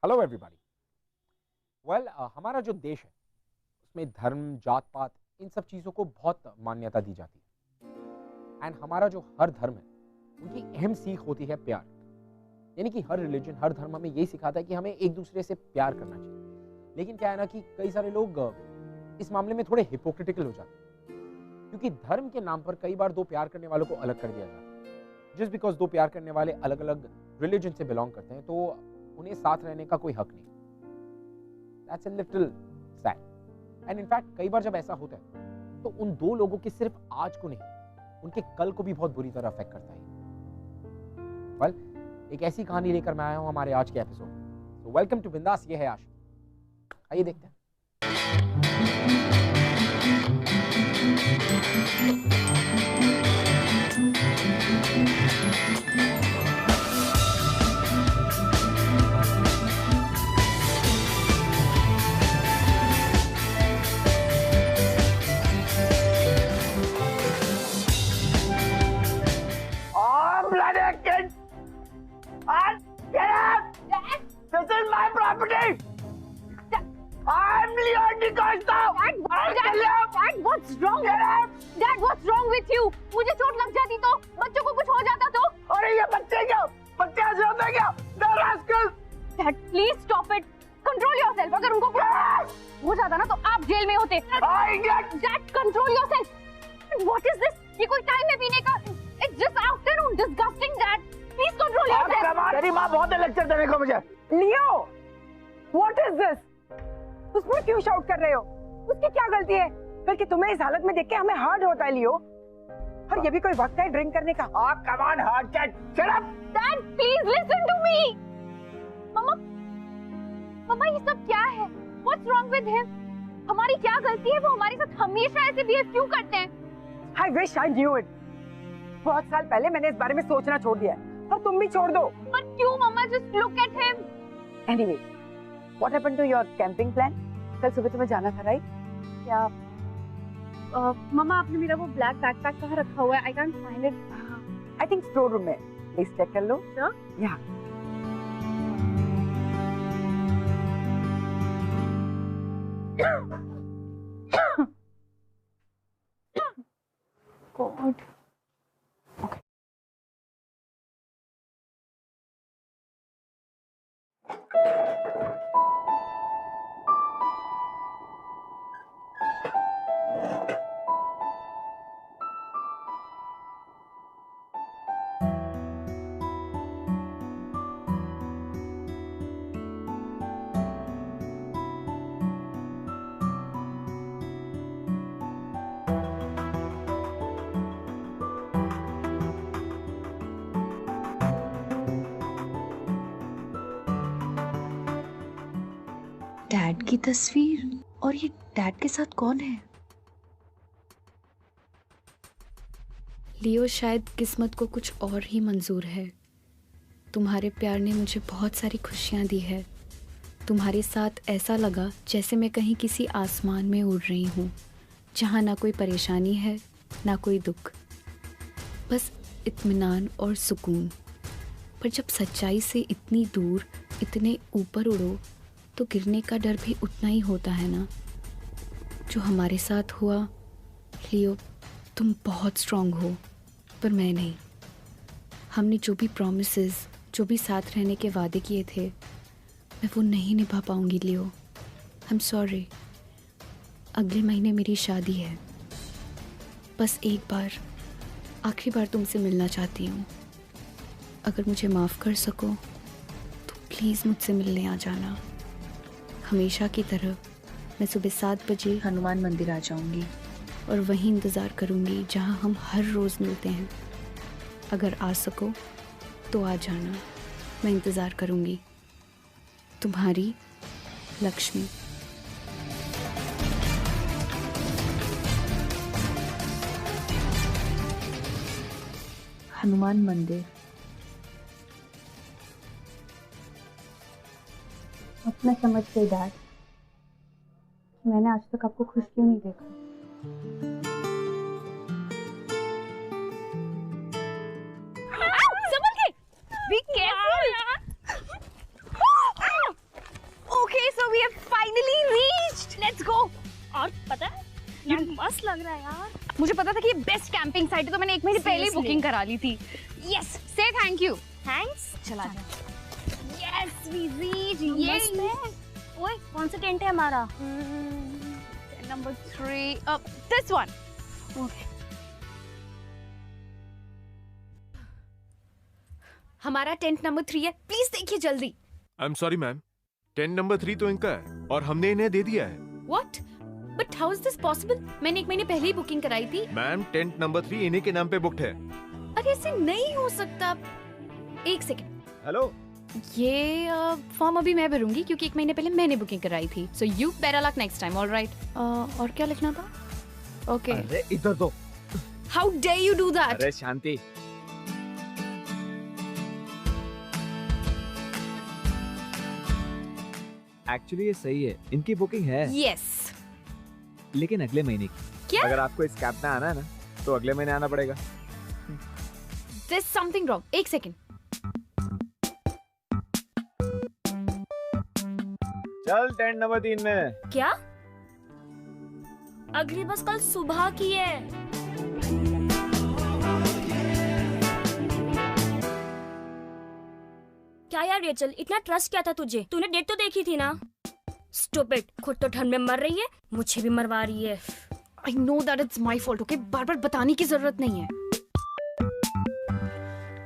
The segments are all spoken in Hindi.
Hello everybody. वेल, हमारा जो देश है उसमें धर्म, जात पात, इन सब चीज़ों को बहुत मान्यता दी जाती है। एंड हमारा जो हर धर्म है उनकी अहम सीख होती है प्यार। यानी कि हर रिलीजन, हर धर्म हमें यही सिखाता है कि हमें एक दूसरे से प्यार करना चाहिए। लेकिन क्या है ना कि कई सारे लोग इस मामले में थोड़े हिपोक्रिटिकल हो जाते हैं, क्योंकि धर्म के नाम पर कई बार दो प्यार करने वालों को अलग कर दिया जाता है। जस्ट बिकॉज दो प्यार करने वाले अलग अलग रिलीजन से बिलोंग करते हैं तो उन्हें साथ रहने का कोई हक नहीं। That's a little sad. And in fact, कई बार जब ऐसा होता है तो उन दो लोगों के सिर्फ आज को नहीं, उनके कल को भी बहुत बुरी तरह अफेक्ट करता है। Well, एक ऐसी कहानी लेकर मैं आया हूं हमारे आज के एपिसोड में। So welcome to बिंदास, ये है आशिक। आइए देखते हैं। This is my property. I'm Leon DeCosta. Dad, what's wrong? Dad, what's wrong with you? मुझे चोट लग जाती तो, बच्चों को कुछ हो जाता तो? अरे ये बच्चे क्या? बच्चे ऐसे होते हैं क्या? The rascals. Dad, please stop it. Control yourself. अगर उनको कुछ हो जाता ना तो आप जेल में होते। Dad, control yourself. What is this? ये कोई टाइम है पीने का? It's just afternoon. Disgusting, Dad. Please control yourself. तेरी माँ बहुत है लेक्चर देने को मुझे। लियो, what is this? उस पर क्यों शाउट कर रहे हो? उसकी क्या गलती है? बल्कि तुम्हें इस हालत में देख के हमें हर्ट होता है लियो। और ये भी कोई वक्त है ड्रिंक करने का? Come on, hard cat. Shut up. Dad, please listen to me. मम्मा ये सब क्या है? What's wrong with him? हमारी क्या गलती है? वो हमारे साथ हमेशा ऐसे बिहेव क्यों करते हैं? I wish I knew it. बहुत साल पहले मैंने इस बारे में सोचना छोड़ दिया है और तुम भी छोड़ दो। पर क्यों मम्मा? Just look at him. Anyway, what happened to your camping plan? कल सुबह तुम्हें जाना था, राइट? क्या? मम्मा आपने मेरा वो ब्लैक बैकपैक कहाँ रखा हुआ है? I can't find it. I think store room में। प्लीज चेक कर लो। Sure? Yeah. God. डैड की तस्वीर, और ये डैड के साथ कौन है? लियो, शायद किस्मत को कुछ और ही मंजूर है। तुम्हारे प्यार ने मुझे बहुत सारी खुशियाँ दी है। तुम्हारे साथ ऐसा लगा जैसे मैं कहीं किसी आसमान में उड़ रही हूँ, जहाँ ना कोई परेशानी है ना कोई दुख, बस इत्मीनान और सुकून। पर जब सच्चाई से इतनी दूर, इतने ऊपर उड़ो तो गिरने का डर भी उतना ही होता है ना। जो हमारे साथ हुआ, लियो, तुम बहुत स्ट्रांग हो पर मैं नहीं। हमने जो भी प्रॉमिसेस, जो भी साथ रहने के वादे किए थे, मैं वो नहीं निभा पाऊंगी लियो। आई एम सॉरी। अगले महीने मेरी शादी है। बस एक बार, आखिरी बार तुमसे मिलना चाहती हूँ। अगर मुझे माफ़ कर सको तो प्लीज़ मुझसे मिलने आ जाना। हमेशा की तरह मैं सुबह 7 बजे हनुमान मंदिर आ जाऊंगी और वहीं इंतज़ार करूंगी जहां हम हर रोज़ मिलते हैं। अगर आ सको तो आ जाना, मैं इंतज़ार करूंगी। तुम्हारी लक्ष्मी। हनुमान मंदिर। अब मैं समझ गई डैड, मैंने आज तक आपको खुश क्यों नहीं देखा। संभल के! Be careful! पता है ये मस्त लग रहा है यार। मुझे पता था कि ये बेस्ट कैंपिंग साइट है तो मैंने 1 महीने पहले ही बुकिंग करा ली थी। यस, से थैंक यू। थैंक्स। चला जा। Yes we reach. यस। ओए कौन सा टेंट है हमारा? Number 3 this one. ओके। हमारा टेंट नंबर 3 है, प्लीज देखिए जल्दी। I am sorry ma'am, tent number 3 तो इनका है और हमने इन्हें दे दिया है। What? But how is this possible? मैंने 1 महीने पहले ही बुकिंग कराई थी। मैम टेंट नंबर 3 इन्हीं के नाम पे बुकड है। अरे ऐसे नहीं हो सकता। 1 सेकंड। हेलो। ये फॉर्म अभी मैं भरूंगी क्योंकि 1 महीने पहले मैंने बुकिंग कराई थी। So you better luck next time. Alright. और क्या लिखना था? ओके। अरे इधर दो। How dare you do that? अरे शांति। एक्चुअली ये सही है, इनकी बुकिंग है। यस। लेकिन अगले महीने की। क्या? अगर आपको इस कैंप में आना है ना तो अगले महीने आना पड़ेगा। There's something wrong. 1 सेकंड। चल टेंट नंबर 3 में। क्या? अगली बस कल सुबह की है। क्या यार रेचल, इतना ट्रस्ट क्या था तुझे? तूने डेट तो देखी थी ना? स्टूपिड, खुद तो ठंड में मर रही है, मुझे भी मरवा रही है। I know that it's my fault. Okay, बार-बार बताने की जरूरत नहीं है।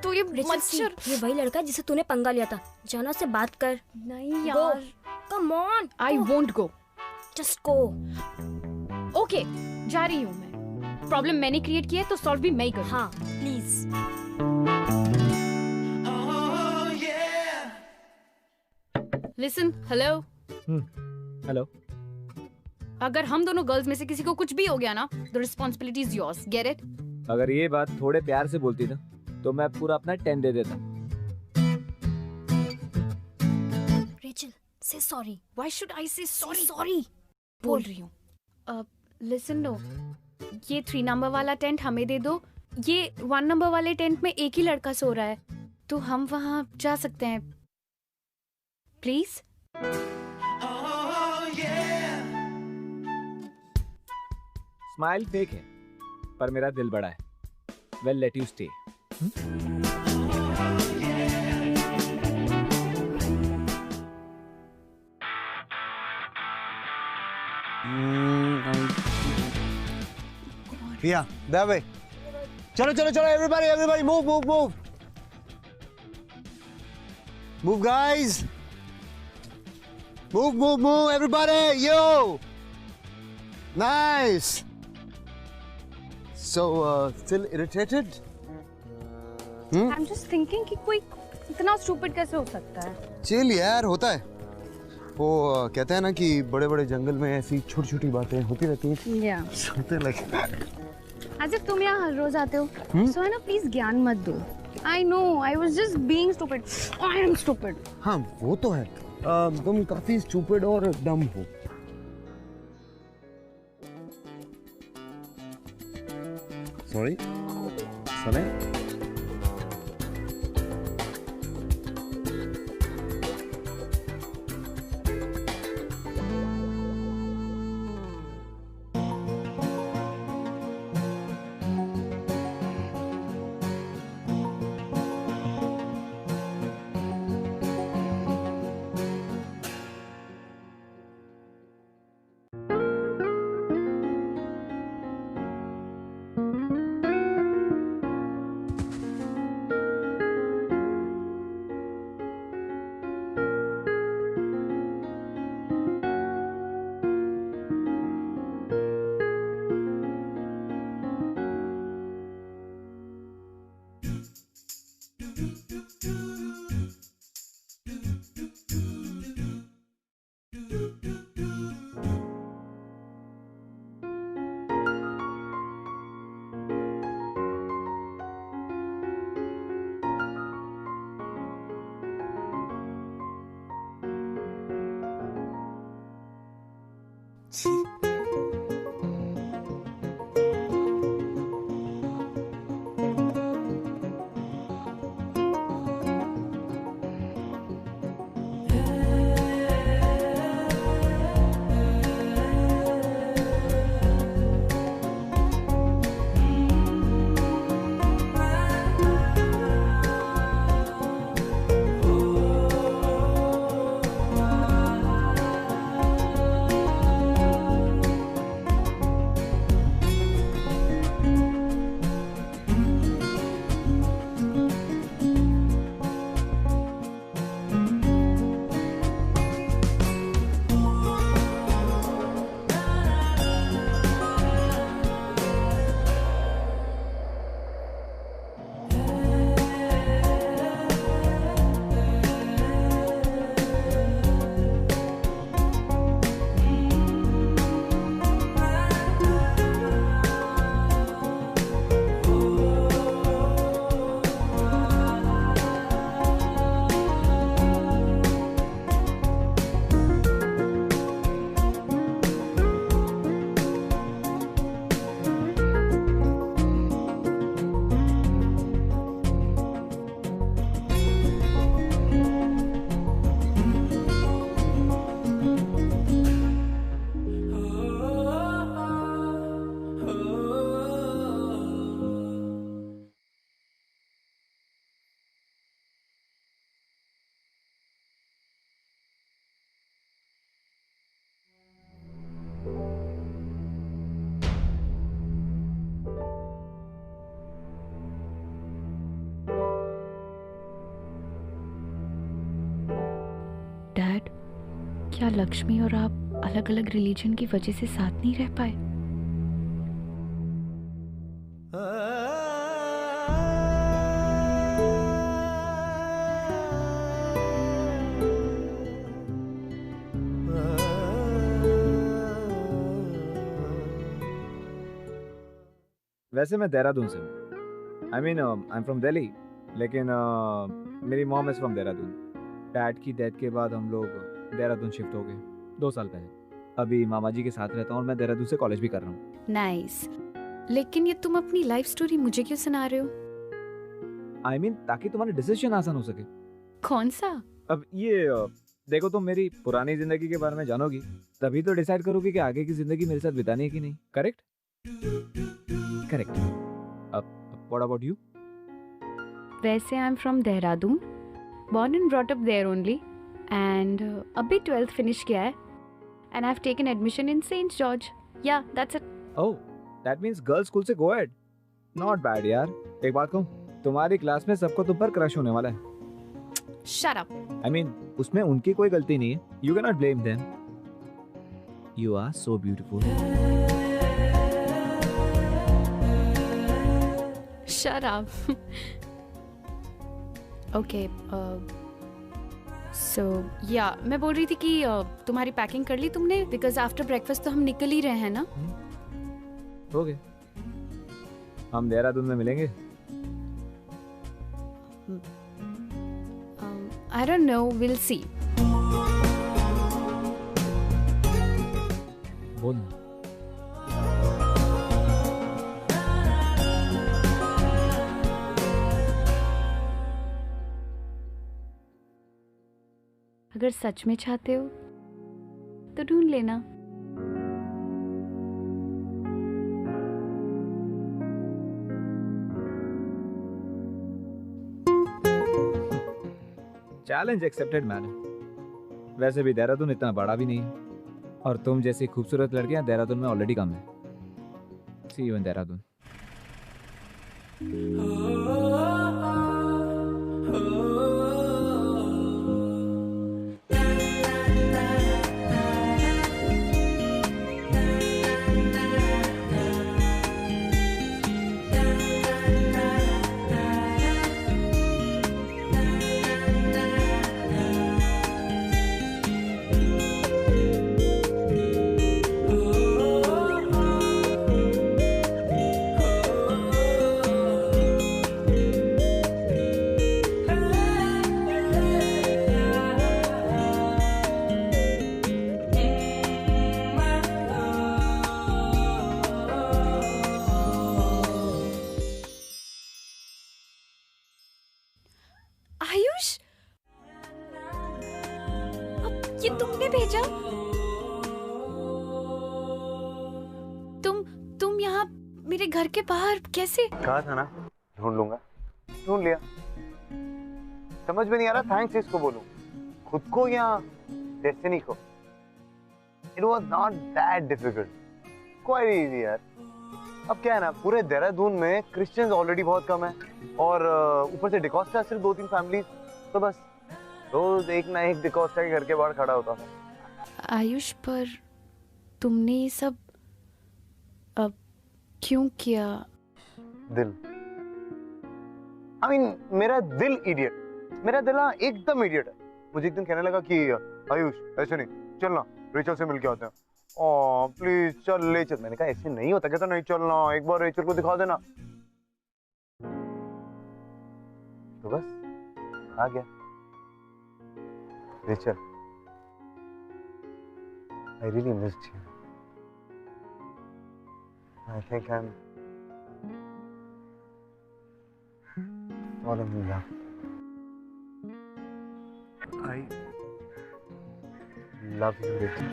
तो ये मच्छर, ये वही लड़का जिसे तूने पंगा लिया था। जाना से बात कर। नहीं यार। Come on. I won't go. Just go. Okay, जा रही हूँ मैं। प्रॉब्लम मैंने क्रिएट किया है तो सॉल्व भी मैं ही करूँ। हाँ प्लीज। Listen, hello. हेलो। अगर हम दोनों गर्ल्स में से किसी को कुछ भी हो गया ना, the responsibility is yours. Get it? अगर ये बात थोड़े प्यार से बोलती ना तो मैं पूरा अपना टेंट दे देता। Rachel, say sorry. Why should I say sorry? Sorry. बोल रही हूँ। Listen no. ये 3 नंबर वाला टेंट हमें दे दो। ये 1 नंबर वाले टेंट में एक ही लड़का सो रहा है, तो हम वहाँ जा सकते हैं। प्लीज। स्माइल फेक है पर मेरा दिल बड़ा है। Well let you stay. Yeah, that way. चलो चलो चलो everybody move. Move guys. Move everybody. Yo. Nice. So still irritated? I'm just thinking कि कोई इतना stupid कैसे हो सकता है? चिल यार, होता है। वो कहते हैं ना कि बड़े बड़े जंगल में ऐसी छोटी छोटी बातें होती रहती हैं। Yeah. Something like that. आज तुम यहाँ हर रोज आते हो, so है ना प्लीज ज्ञान मत दो। I know, I was just being stupid. I am stupid. हाँ वो तो है। तुम काफी स्टूपिड और डम हो। सॉरी सने क्या लक्ष्मी और आप अलग अलग रिलीजन की वजह से साथ नहीं रह पाए? वैसे मैं देहरादून से हूँ। I mean I am from Delhi, लेकिन मेरी mom is from Dehradun. Dad की डेथ के बाद हम लोग देहरादून शिफ्ट हो गए 2 साल पहले। अभी मामा जी के साथ रहता हूँ और मैं देहरादून से कॉलेज भी कर रहा हूँ। नाइस। लेकिन ये तुम अपनी लाइफ स्टोरी मुझे क्यों सुना रहे हो? आई मीन ताकि तुम्हारा डिसीजन आसान हो सके। कौन सा? अब ये देखो, तुम मेरी पुरानी जिंदगी के बारे में जानोगी, तभी तो डिसाइड करोगी कि आगे की जिंदगी मेरे साथ बितानी है कि नहीं। करेक्ट? करेक्ट। अब व्हाट अबाउट यू? वैसे I am from Dehradun, born and brought up there only, and अभी 12th फिनिश किया है, and I've taken admission in St. George. Yeah, that's it. Oh, that means girls school से go ahead. Not bad यार। एक बात कहूँ, तुम्हारी क्लास में सबको तुम पर क्रश होने वाला है। Shut up. I mean, उसमें उनकी कोई गलती नहीं है। You cannot blame them. You are so beautiful. Shut up. Okay. So yeah, मैं बोल रही थी कि तुम्हारी पैकिंग कर ली तुमने? Because after breakfast तो हम निकल ही रहे हैं ना? हो गए। हम देहरादून में मिलेंगे। I don't know. We'll see. बोल। अगर सच में चाहते हो तो ढूंढ लेना। Challenge accepted man. वैसे भी देहरादून इतना बड़ा भी नहीं है, और तुम जैसी खूबसूरत लड़कियां देहरादून में ऑलरेडी कम है। सी यू इन देहरादून। आयुष, ये तुमने भेजा? तुम यहाँ मेरे घर के बाहर कैसे? कहा था ना ढूंढ लूंगा, ढूंढ लिया। समझ में नहीं आ रहा थैंक्स इसको बोलूं, खुद को या डेस्टिनी को। It was not that difficult, quite easy यार। अब क्या है ना, पूरे देहरादून में क्रिश्चियंस ऑलरेडी बहुत कम है, और ऊपर से डिकोस्टा सिर्फ 2-3 फैमिलीज, तो बस रोज एक ना एक डिकोस्टा के घर के बाहर खड़ा होता था। आयुष, पर तुमने ये सब अब क्यों किया? दिल, I mean, मेरा दिल इडियट, मेरा दिल एकदम इडियट है। मुझे एक दिन कहने लगा कि आयुष ऐसे नहीं, चलना रेचल से मिलके आते हैं। ओह प्लीज चल, ले चल। मैंने कहा ऐसे नहीं होता, कहता नहीं चलना, एक बार रेचल को दिखा देना। तो बस आ गया Rachel. I really missed you. I think I'm falling in love. I love you, Rachel.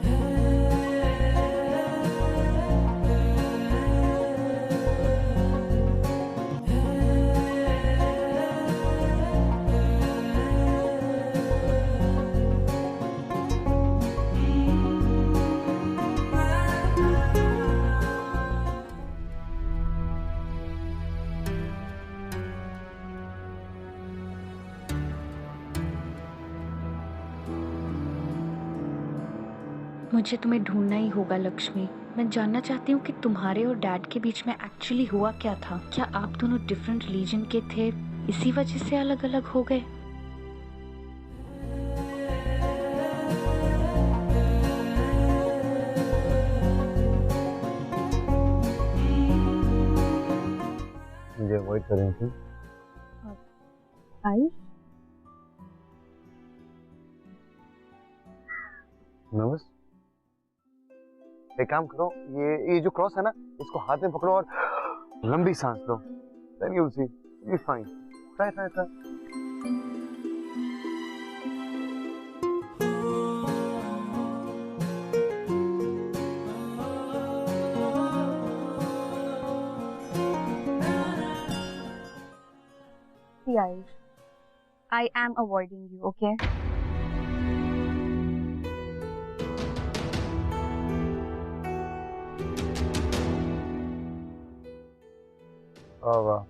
मुझे तुम्हें ढूंढना ही होगा लक्ष्मी। मैं जानना चाहती हूँ कि तुम्हारे और डैड के बीच में एक्चुअली हुआ क्या था। क्या आप दोनों डिफरेंट रिलीजन के थे, इसी वजह से अलग अलग हो गए? मुझे अवॉइड कर रही थी। आयुष, नर्वस? एक काम करो, ये जो क्रॉस है ना, इसको हाथ में पकड़ो और लंबी सांस लो। Then you'll see, you'll be fine. Try. see Ayush, I am avoiding you, okay? Oh wow.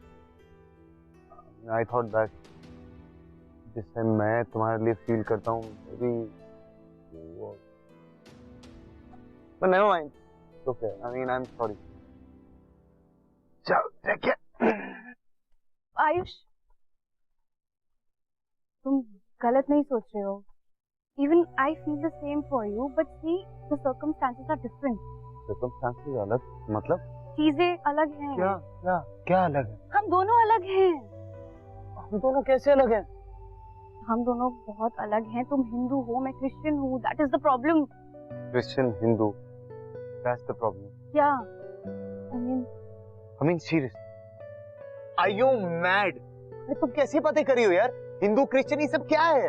I thought that जिससे मैं तुम्हारे लिए फील करता हूँ, but never mind. It's okay. I mean, I'm sorry. चल, take care. आयुष, तुम गलत नहीं सोच रहे हो. Even I feel the same for you, but see, the circumstances are different. Circumstances अलग, मतलब? चीजें अलग हैं. क्या अलग है? हम दोनों अलग हैं. हम दोनों कैसे अलग हैं? हम दोनों बहुत अलग हैं. तुम हिंदू हो, मैं क्रिश्चियन हूँ. That is the problem. Christian, Hindu. That's the problem. Yeah. I mean, seriously. Are you mad? अरे तुम कैसी बातें कर रही हो यार? हिंदू, क्रिश्चियन, ये सब क्या है?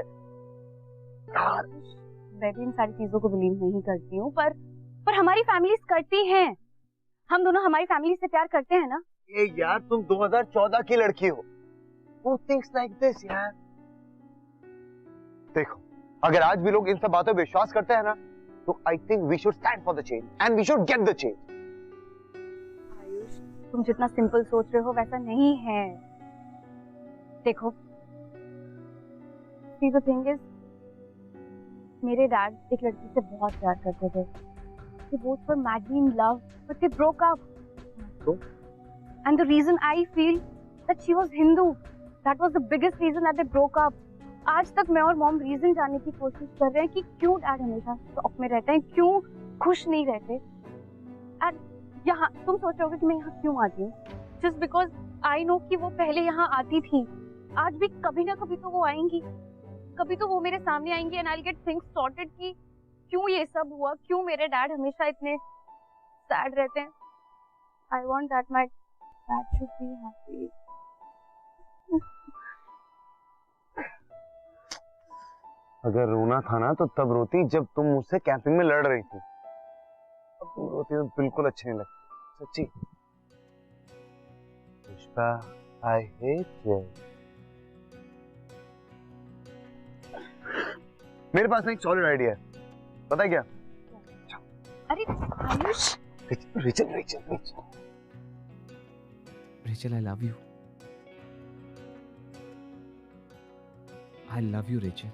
यार, मैं भी इन सारी चीजों को बिलीव नहीं करती हूँ, पर हमारी फैमिलीज करती हैं. हम दोनों हमारी फैमिली से प्यार करते हैं ना? ये यार, तुम 2014 की लड़की हो. Who thinks like this यार? देखो, अगर आज भी लोग इन सब बातों पर विश्वास करते हैं ना, तो I think we should stand for the change and we should get the change. Ayush, तुम जितना सिंपल सोच रहे हो वैसा नहीं है. देखो, see the thing is, मेरे डैड एक लड़की से बहुत प्यार करते थे. They both were madly in love, but they broke up. So? And the reason I feel that she was Hindu, that was the biggest reason that they broke up. आज तक मैं और मॉम रीजन जानने की कोशिश कर रहे हैं कि क्यों डैड हमेशा शॉक में रहते हैं, क्यों खुश नहीं रहते. एंड यहाँ तुम सोच रहे होगे कि मैं यहाँ क्यों आती हूँ. जस्ट बिकॉज आई नो कि वो पहले यहाँ आती थी. आज भी कभी ना कभी तो वो आएंगी, कभी तो वो मेरे सामने आएंगी and I will get things sorted कि क्यों ये सब हुआ, क्यों मेरे डैड हमेशा इतने सैड रहते हैं. I want that my dad should be happy. अगर रोना था ना तो तब रोती जब तुम मुझसे कैंपिंग में लड़ रही थी. अब तुम रोती हो बिल्कुल अच्छी नहीं लगती, सच्ची. Pushpa, I hate you. मेरे पास एक सॉलिड आइडिया है, पता है क्या? अरे Ayush, Rachel, I love you. I love you Rachel.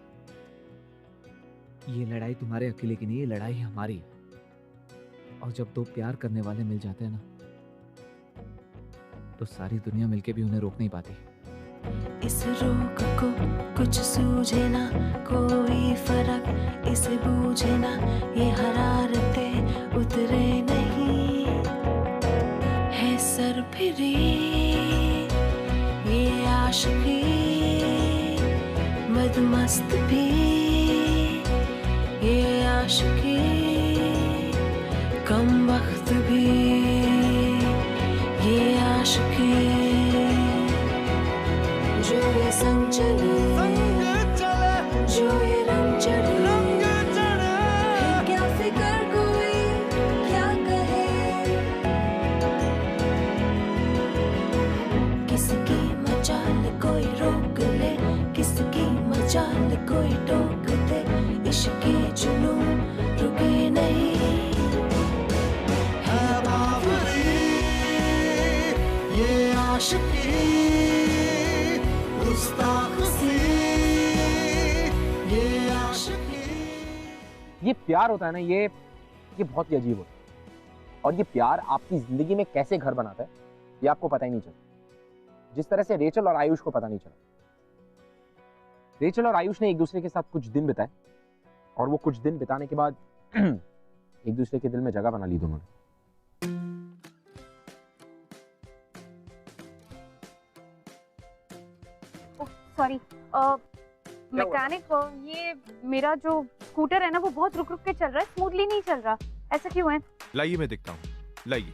ये लड़ाई तुम्हारे अकेले की नहीं, ये लड़ाई हमारी है. और जब दो प्यार करने वाले मिल जाते हैं ना, तो सारी दुनिया मिलके भी उन्हें रोक नहीं पाती. इस रोक को कुछ सूझे ना, कोई फर्क इसे बूझे ना. ये हरारतें उतरे नहीं है सर फिरी, ये आशिकी मदमस्त भी, ये आशिकी कम वक्त भी, ये आशिकी जो ये संग चले, जो ये रंग चढ़े, क्या फिक्र कोई क्या कहे. किसकी मचाल कोई रोक ले, किसकी मचाल कोई टोक दे. इश्क के जुनून रुके नहीं है बावरी, ये आशिकी गुस्ताख सी, ये आशिकी. ये प्यार होता है ना, ये ये बहुत ही अजीब होता है। और ये प्यार आपकी जिंदगी में कैसे घर बनाता है ये आपको पता ही नहीं चलता, जिस तरह से रेचल और आयुष को पता नहीं चला। रेचल और आयुष ने एक दूसरे के साथ कुछ दिन बिताए और वो कुछ दिन बिताने के बाद एक दूसरे के दिल में जगह बना ली दोनों ने। सॉरी मैकेनिक, ये मेरा जो स्कूटर है ना वो बहुत रुक रुक के चल रहा है, स्मूथली नहीं चल रहा। ऐसा क्यों है? लाइए मैं देखता हूँ, लाइए।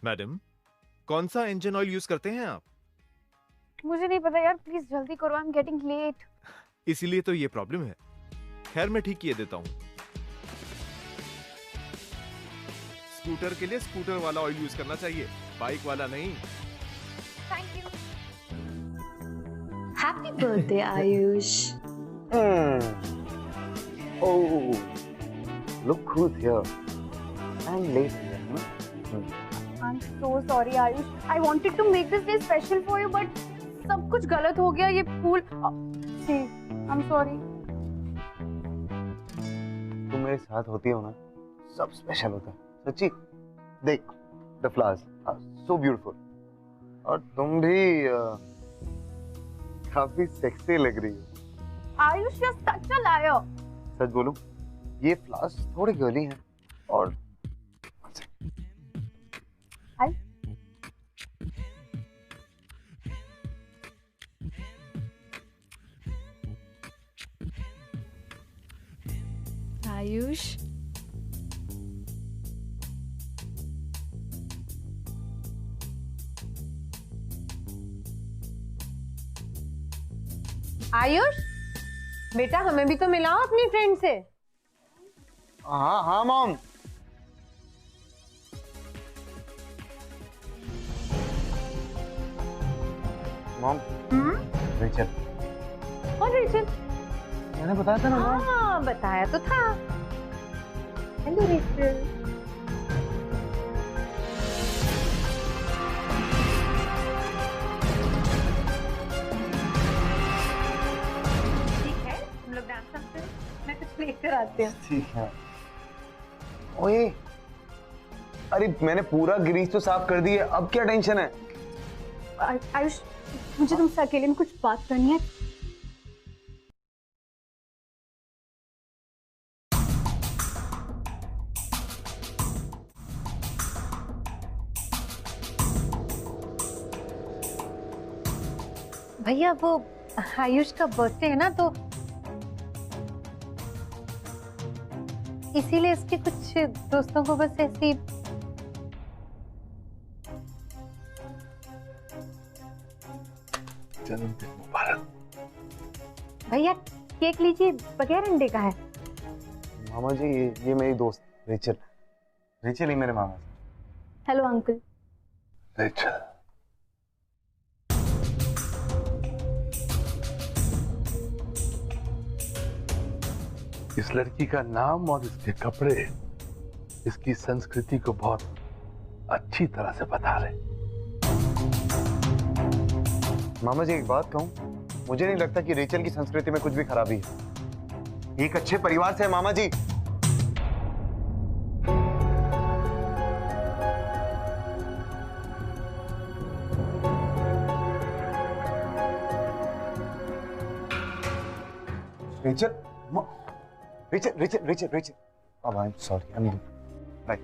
मैडम, कौन सा इंजन ऑयल यूज करते हैं आप? मुझे नहीं पता यार, प्लीज जल्दी करो, आई एम गेटिंग लेट। इसीलिए तो ये प्रॉब्लम है। खैर मैं ठीक किए देता हूँ। स्कूटर के लिए स्कूटर वाला ऑयल यूज करना चाहिए, बाइक वाला नहीं। Thank you. Happy birthday Ayush. Oh, look who's here. I'm late here, huh? I'm so sorry Ayush, I wanted to make this day special for you but सब कुछ गलत हो गया। ये फूल see, I'm sorry। तुम मेरे साथ होती हो ना, सब स्पेशल होता है सच्ची। देख, the flowers are so beautiful। और तुम भी काफी सेक्सी लग रही हो। Ayush, you're such a liar। सच बोलूं, ये फ्लावर्स थोड़े गर्ली हैं और आयुष, आयुष बेटा, हमें भी तो मिलाओ अपनी फ्रेंड से। हाँ हाँ मॉम। Mom, Rachel. और रेचल? मैंने बताया था ना मॉम। हाँ, बताया तो था। Hello Rachel. लेकर आते हैं। ठीक है। ओए, अरे मैंने पूरा ग्रीस तो साफ कर दी है, अब क्या टेंशन है? आयुष, मुझे तुमसे अकेले में कुछ बात करनी है। भैया, वो आयुष का बर्थडे है ना, तो इसीलिए इसके कुछ दोस्तों को बस ऐसी जन्मदिन मुबारक। भैया, केक लीजिए, बगैर अंडे का है। मामा जी, ये मेरी दोस्त रेचल। रेचल ही मेरे मामा। Hello uncle. रेचल, इस लड़की का नाम और इसके कपड़े इसकी संस्कृति को बहुत अच्छी तरह से बता रहे। मामा जी एक बात कहूं, मुझे नहीं लगता कि रेचल की संस्कृति में कुछ भी खराबी है। एक अच्छे परिवार से है मामा जी। Rachel, Rachel, Rachel, Rachel, Rachel. अब I am sorry, I am right.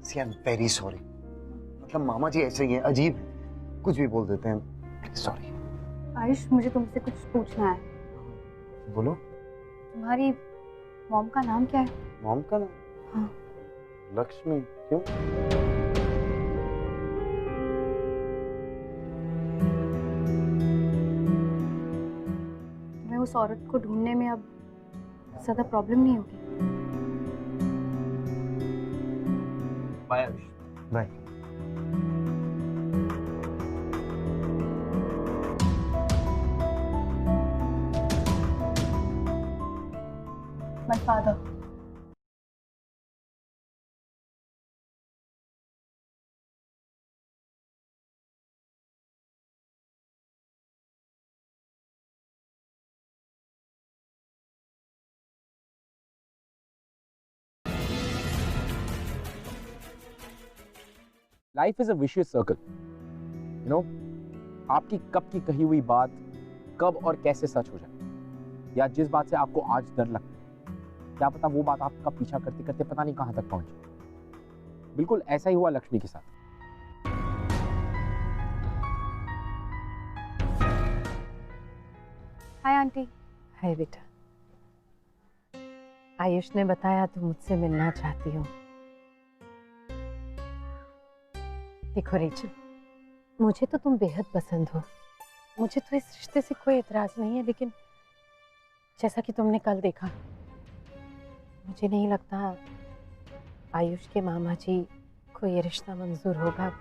See I am very sorry. मतलब मामा जी ऐसे ही हैं, अजीब हैं, कुछ भी बोल देते हैं। सॉरी। आयुष, मुझे तुमसे कुछ पूछना है। बोलो। तुम्हारी मॉम का नाम क्या है? मॉम का नाम? हाँ। लक्ष्मी। क्यों? मैं उस औरत को ढूंढने में अब ज्यादा प्रॉब्लम नहीं होगी। Bye Ayush. Bye. My father. Life is a vicious circle. You know, आपकी कब की कही हुई बात कब और कैसे सच हो जाए, या जिस बात से आपको आज डर लगता है, क्या पता वो बात आपका पीछा करते करते पता नहीं कहां तक पहुंचे। बिल्कुल ऐसा ही हुआ लक्ष्मी के साथ। Hi aunty. हाय बेटा, आयुष ने बताया तुम मुझसे मिलना चाहती हो। देखो रेचल, मुझे तो तुम बेहद पसंद हो, मुझे तो इस रिश्ते से कोई एतराज नहीं है, लेकिन जैसा कि तुमने कल देखा, मुझे नहीं लगता आयुष के मामा जी को ये रिश्ता मंजूर होगा।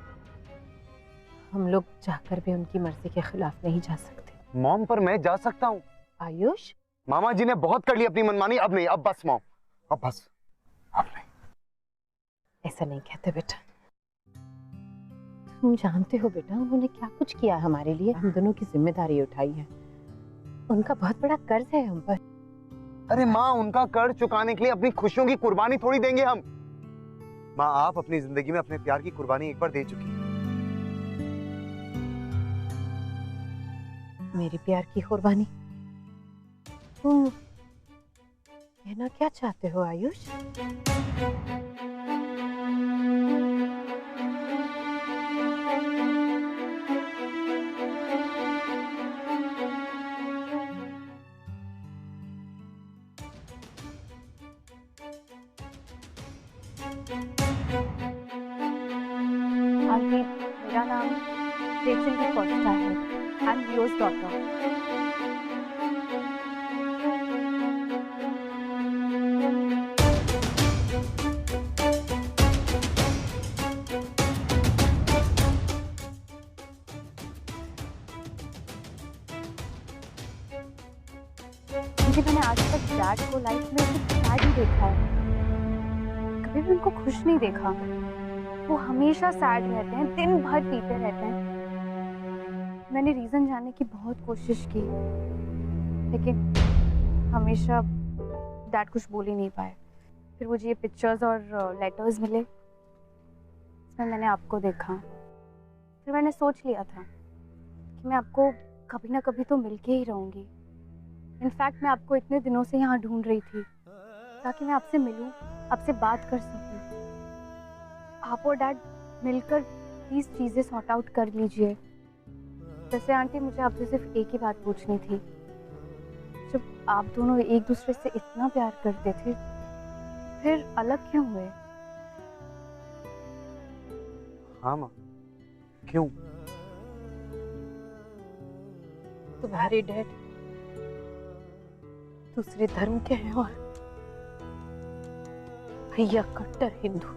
हम लोग चाहकर भी उनकी मर्जी के खिलाफ नहीं जा सकते। मॉम, पर मैं जा सकता हूँ। आयुष, मामा जी ने बहुत कर ली अपनी मनमानी, अब नहीं, अब बस मॉम, अब बस, अब नहीं। ऐसा नहीं कहते बेटा, तुम जानते हो बेटा उन्होंने क्या कुछ किया हमारे लिए, हम दोनों की जिम्मेदारी उठाई है, उनका बहुत बड़ा कर्ज है हम पर। अरे माँ, उनका कर्ज चुकाने के लिए अपनी खुशियों की कुर्बानी थोड़ी देंगे हम। माँ, आप अपनी जिंदगी में अपने प्यार की कुर्बानी एक बार दे चुकी हैं। मेरी प्यार की कुर्बानी? तुम कहना क्या चाहते हो आयुष? आंटी, मेरा नाम रेचल डी कोस्टा है। I am Leo's daughter. क्योंकि मैंने आज तक डैड को लाइफ में सिर्फ सैड ही देखा है, कभी भी उनको खुश नहीं देखा। वो हमेशा सैड रहते हैं, दिन भर पीते रहते हैं। मैंने रीजन जानने की बहुत कोशिश की, लेकिन हमेशा डैड कुछ बोल ही नहीं पाए। फिर मुझे ये पिक्चर्स और लेटर्स मिले, इसमें मैंने आपको देखा। फिर मैंने सोच लिया था कि मैं आपको कभी ना कभी तो मिलके ही रहूंगी। इनफैक्ट मैं आपको इतने दिनों से यहाँ ढूंढ रही थी ताकि मैं आपसे मिलूं, आपसे बात कर सकूं। आप और डैड मिलकर प्लीज चीजें सॉर्ट आउट कर लीजिए। वैसे आंटी, मुझे आपसे सिर्फ एक ही बात पूछनी थी, जब आप दोनों एक दूसरे से इतना प्यार करते थे, फिर अलग क्यों हुए? हाँ माँ, क्यों? तुम्हारे डैड दूसरे धर्म के हैं और भैया कट्टर हिंदू।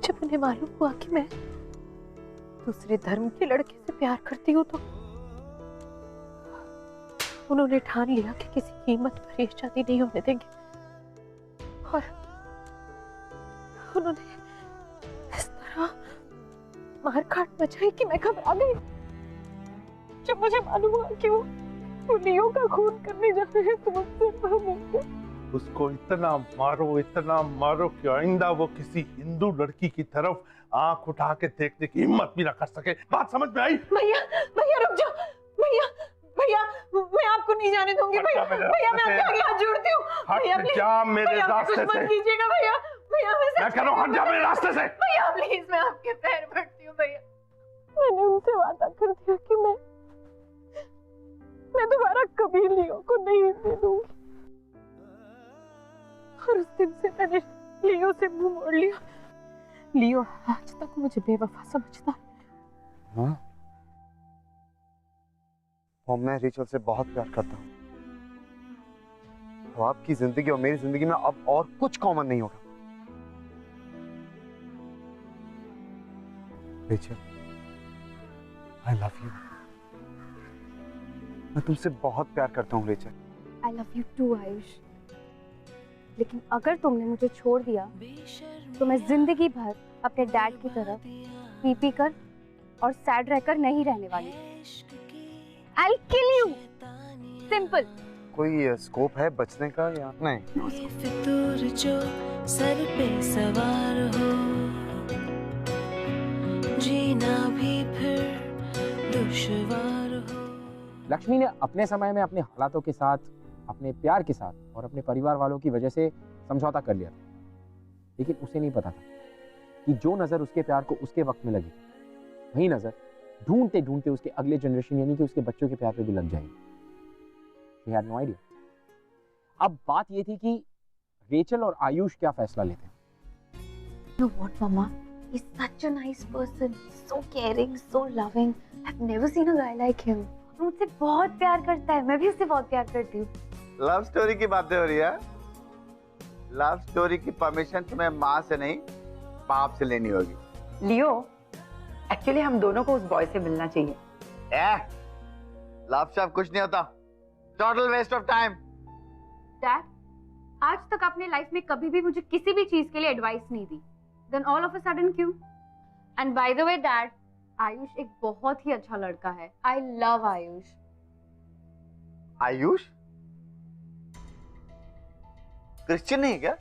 जब उन्हें मालूम हुआ कि मैं दूसरे धर्म के लड़के से प्यार करती हूँ, तो उन्होंने ठान लिया कि किसी कीमत पर ये शादी नहीं होने देंगे, और उन्होंने इस तरह मारकाट मचाई कि मैं घबरा गई। जब मुझे मालूम हुआ कि वो लियो का खून करने जा रहे हैं, तो मुझसे उसको इतना मारो कि आइंदा वो किसी हिंदू लड़की की तरफ आंख उठा के देखने की हिम्मत भी ना कर सके। बात समझ में आई? भैया, भैया रुक जाओ, भैया, भैया मैं आपको नहीं जाने दूंगी। भैया, भैया मैं आपके आगे हाथ जोड़ती हूँ। भैया प्लीज, जा मेरे रास्ते से। मत कीजिएगा भैया, भैया मैं कह रहा हूँ हट जा मेरे रास्ते से। भैया प्लीज, मैं आपके पैर पड़ती हूँ भैया। मैंने उनसे वादा कर दिया कि मैं दोबारा कभी लियो को नहीं मिलूंगी, और उस दिन से मैंने लियो से मुंह मोड़ लिया। लियो आज तक मुझे बेवफा समझता है। हाँ? और मैं रेचल से बहुत प्यार करता हूँ। तो आपकी जिंदगी और मेरी जिंदगी में अब और कुछ कॉमन नहीं होगा। Rachel, I love you. मैं तुमसे बहुत प्यार करता हूँ Rachel. I love you too Ayush, लेकिन अगर तुमने मुझे छोड़ दिया तो मैं जिंदगी भर अपने डैड की तरह पी कर और सैड रहकर नहीं रहने वाली। I'll kill you. सिंपल। कोई स्कोप है बचने का या नहीं? फितूर जो सर पे सवार हो, जीना भी फिर दुश्वार हो। लक्ष्मी ने अपने समय में अपने हालातों के साथ, अपने प्यार के साथ और अपने परिवार वालों की वजह से समझौता कर लिया था, लेकिन उसे नहीं पता था कि जो नजर उसके प्यार को उसके वक्त में लगी, वही नजर ढूंढते ढूंढते उसके अगले जनरेशन यानी कि उसके बच्चों के प्यार पे भी लग जाएगी। She had no idea। अब बात ये थी कि रेचल और आयुष क्या फैसला लेते हैं। You know what, Mama? He's such a nice person, so caring, so loving. I've never seen a guy like him. मुझसे बहुत प्यार करता है, मैं भी उससे बहुत प्यार करती हूँ। लव स्टोरी की बातें हो रही है। लव स्टोरी की परमिशन तुम्हें माँ से नहीं, बाप से लेनी होगी। लियो, एक्चुअली हम दोनों को उस बॉय से मिलना चाहिए। लव शव कुछ नहीं होता, total waste of time. Dad, आज तक आपने लाइफ में कभी भी मुझे किसी भी चीज के लिए एडवाइस नहीं दी। Then all of a sudden क्यों? And by the way, Dad, Ayush एक बहुत ही अच्छा लड़का है। I love Ayush. Ayush? Christian नहीं क्या?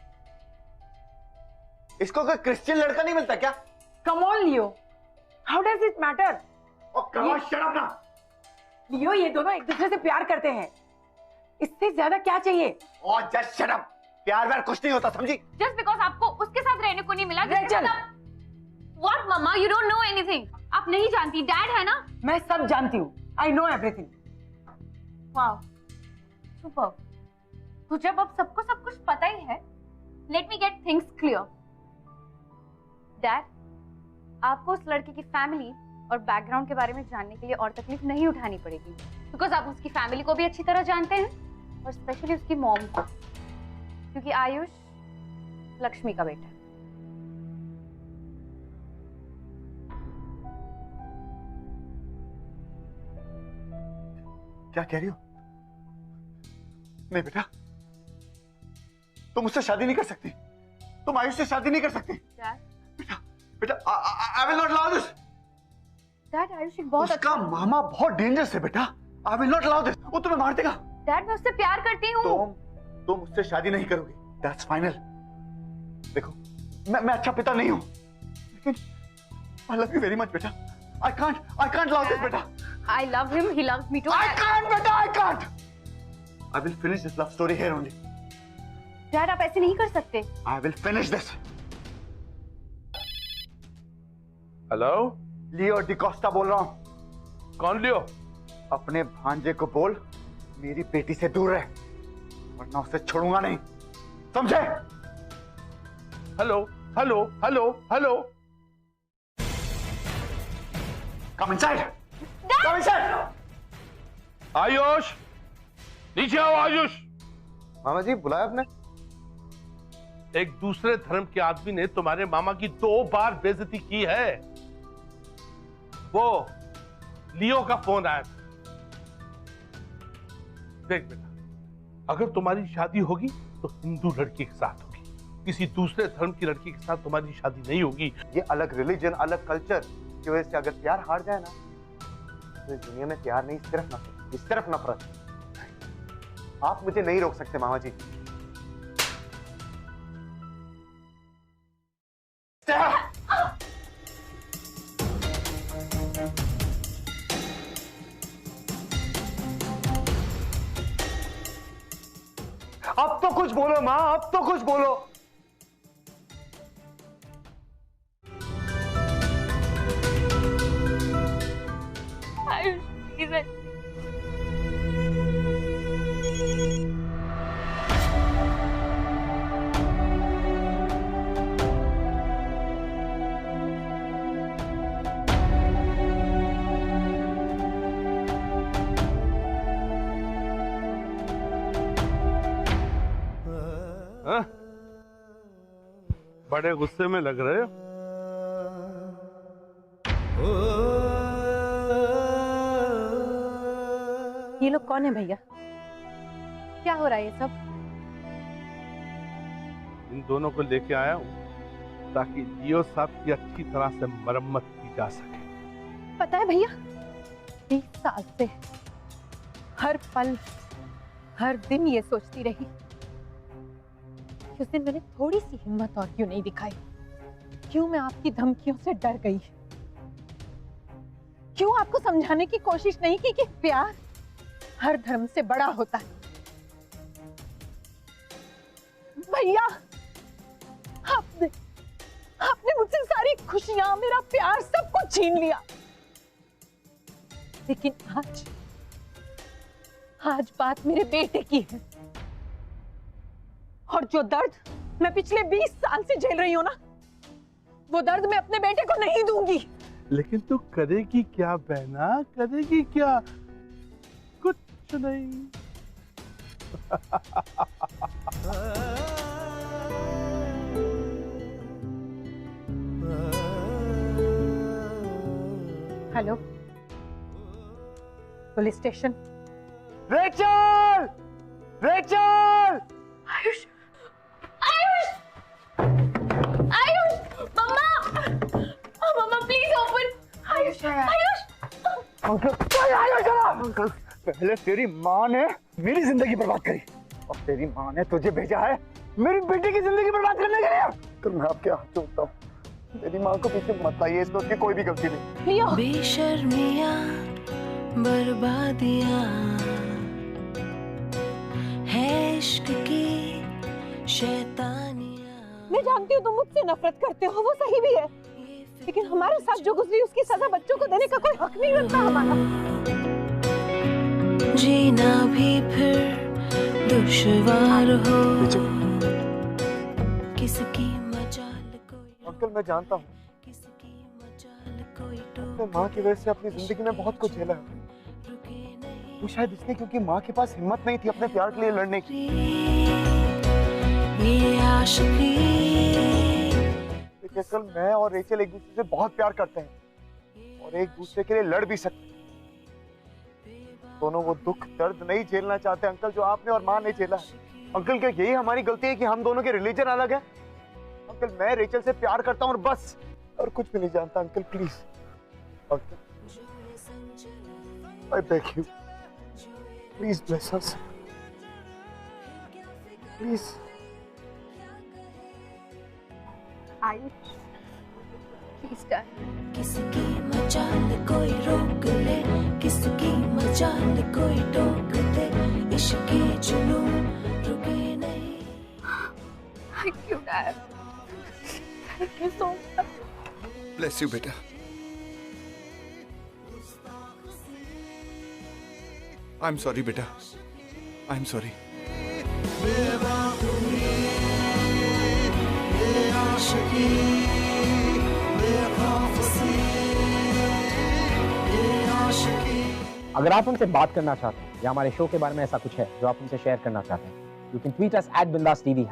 इसको कोई क्रिश्चियन लड़का नहीं मिलता क्या? Come on, Leo. How does it matter? Oh, come on, shut up now. लियो, ये दोनों एक दूसरे से प्यार करते हैं, इससे ज्यादा क्या चाहिए? Oh, just shut up. प्यार व्यार कुछ नहीं होता, समझी? Just because आपको उसके साथ रहने को नहीं मिला। Rachel! What, Mama? You don't know anything. आप नहीं जानती, डैड है ना? मैं सब जानती हूँ। I know everything. Wow, super. तो जब अब सबको सब कुछ पता ही है, let me get things clear. Dad, आपको उस लड़के की फैमिली और बैकग्राउंड के बारे में जानने के लिए और तकलीफ नहीं उठानी पड़ेगी, बिकॉज आप उसकी फैमिली को भी अच्छी तरह जानते हैं और स्पेशली उसकी मॉम को, क्योंकि आयुष लक्ष्मी का बेटा है। क्या कह रही हो? नहीं बेटा, तुम उससे शादी नहीं कर सकती, तुम आयुष से शादी नहीं कर सकती। बेटा, बेटा, I will not allow this. Dad, Ayush एक बहुत उसका मामा बहुत डेंजरस है बेटा। I will not allow this. वो तुम्हें मार देगा। डैड, मैं उससे प्यार करती हूँ। तुम उससे शादी नहीं करोगे। That's final. देखो, मैं अच्छा पिता नहीं हूँ, लेकिन I love you very much बेटा। I can't allow this बेटा। I love him, he loves me too. I can't बेटा, I can't. I will finish this love story here only. Dad, आप ऐसे नहीं कर सकते। I will finish this. Hello, Leo D'Costa बोल रहा हूँ। कौन लियो? अपने भांजे को बोल मेरी बेटी से दूर रहे, वरना उसे छोड़ूंगा नहीं, समझे? Hello hello hello hello. Come inside. Come inside. Ayush, नीचे आओ आयुष। मामा जी बुलाया आपने? एक दूसरे धर्म के आदमी ने तुम्हारे मामा की 2 बार बेइज्जती की है। वो लियो का फोन आया था। देख बेटा, अगर तुम्हारी शादी होगी तो हिंदू लड़की के साथ होगी, किसी दूसरे धर्म की लड़की के साथ तुम्हारी शादी नहीं होगी। ये अलग रिलीजन, अलग कल्चर की वजह से अगर प्यार हार जाए ना, तो इस दुनिया में प्यार नहीं, सिर्फ नफरत। आप मुझे नहीं रोक सकते मामा जी। अब तो कुछ बोलो माँ, अब तो कुछ बोलो। बड़े गुस्से में लग रहे हो। ये लोग कौन है भैया? क्या हो रहा है ये सब? इन दोनों को लेके आया हूँ ताकि लियो साहब की अच्छी तरह से मरम्मत की जा सके। पता है भैया, 20 साल से हर पल हर दिन ये सोचती रही कि उस दिन मैंने थोड़ी सी हिम्मत और क्यों नहीं दिखाई, क्यों मैं आपकी धमकियों से डर गई, क्यों आपको समझाने की कोशिश नहीं की कि प्यार हर धर्म से बड़ा होता है। भैया, आपने मुझसे सारी खुशियां, मेरा प्यार, सब कुछ छीन लिया। लेकिन आज बात मेरे बेटे की है, और जो दर्द मैं पिछले 20 साल से झेल रही हूं ना, वो दर्द मैं अपने बेटे को नहीं दूंगी। लेकिन तू करेगी क्या बहना, करेगी क्या? कुछ नहीं। Hello, police station. Rachel! Rachel! Ayush! Ayush! Ayush! Mama! Mama please open! Ayush! Ayush! Uncle, पहले तेरी माँ ने मेरी जिंदगी बर्बाद करी और तेरी माँ ने तुझे भेजा है मेरी बेटी की जिंदगी बर्बाद करने के लिए। तो मैं आपके हाथ जोड़ता हूँ, मेरी माँ को पीछे मत लाइए, इसमें उसकी कोई भी गलती नहीं। बेशर्मियाँ, बर्बादियाँ है इश्क की शैतानियाँ। मैं जानती हूँ तुम मुझसे नफरत करते हो, वो सही भी है, लेकिन हमारे साथ जो गुजरी उसकी सजा बच्चों को देने का कोई हक नहीं रखता हमारा। जीना भी फिर दुश्वार हो, किसकी मजाल कोई। अंकल, मैं जानता हूँ अपने माँ की वजह से अपनी जिंदगी में बहुत कुछ झेला है, वो शायद इसलिए क्योंकि माँ के पास हिम्मत नहीं थी अपने प्यार के लिए लड़ने की। ये आशिकी। देखिए, कल मैं और रेचल एक दूसरे से बहुत प्यार करते हैं और एक दूसरे के लिए लड़ भी सकते हैं। दोनों वो दुख दर्द नहीं झेलना चाहते अंकल, जो आपने और माँ ने झेला। अंकल, क्या यही हमारी गलती है कि हम दोनों के रिलीजन अलग है? अंकल, मैं रेचल से प्यार करता हूँ और बस, और कुछ भी नहीं जानता। Uncle please, uncle I beg you, please bless us, please. Ayush, please डर। किसकी मजाल कोई रोक ले, किसकी मजाल कोई टोक दे, इश्क के जुनून रुके नहीं। Thank you, Dad. Thank you so much. Bless you, बेटा। I'm sorry, बेटा। I'm sorry. अगर आप हमसे बात करना चाहते हैं या हमारे शो के बारे में ऐसा कुछ है जो आप हमसे शेयर करना चाहते हैं, you can tweet us @BindasTV #.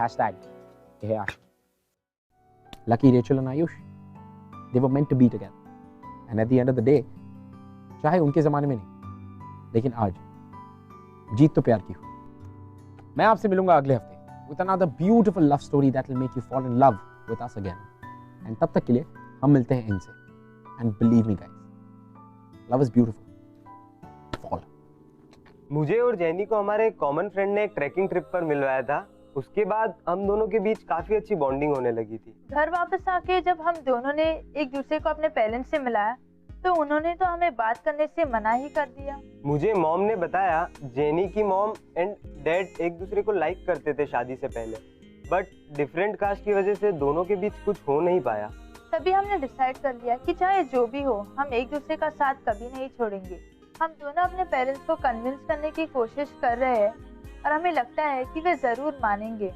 Lucky Rachel and Ayush, they were meant to be together. And at the end of the day, चाहे उनके जमाने में नहीं, लेकिन आज जीत तो प्यार की हो। मैं आपसे मिलूंगा अगले हफ्ते with another beautiful love story that will make you fall in love with us again. And तब तक के लिए हम मिलते हैं इनसे। And believe me guys, love is beautiful. Fall. मुझे और जैनी को हमारे कॉमन फ्रेंड ने एक ट्रैकिंग ट्रिप पर मिलवाया था। उसके बाद हम दोनों के बीच काफी अच्छी बॉन्डिंग होने लगी थी। घर वापस आके जब हम दोनों ने एक दूसरे को अपने पेरेंट्स से मिलाया तो उन्होंने तो हमें बात करने से मना ही कर दिया। मुझे मॉम ने बताया जेनी की मॉम एंड डैड एक दूसरे को लाइक करते थे शादी से पहले, बट डिफरेंट कास्ट की वजह से दोनों के बीच कुछ हो नहीं पाया। तभी हमने डिसाइड कर लिया कि चाहे जो भी हो, हम एक दूसरे का साथ कभी नहीं छोड़ेंगे। हम दोनों अपने पेरेंट्स को कन्विंस करने की कोशिश कर रहे हैं और हमें लगता है कि वे जरूर मानेंगे।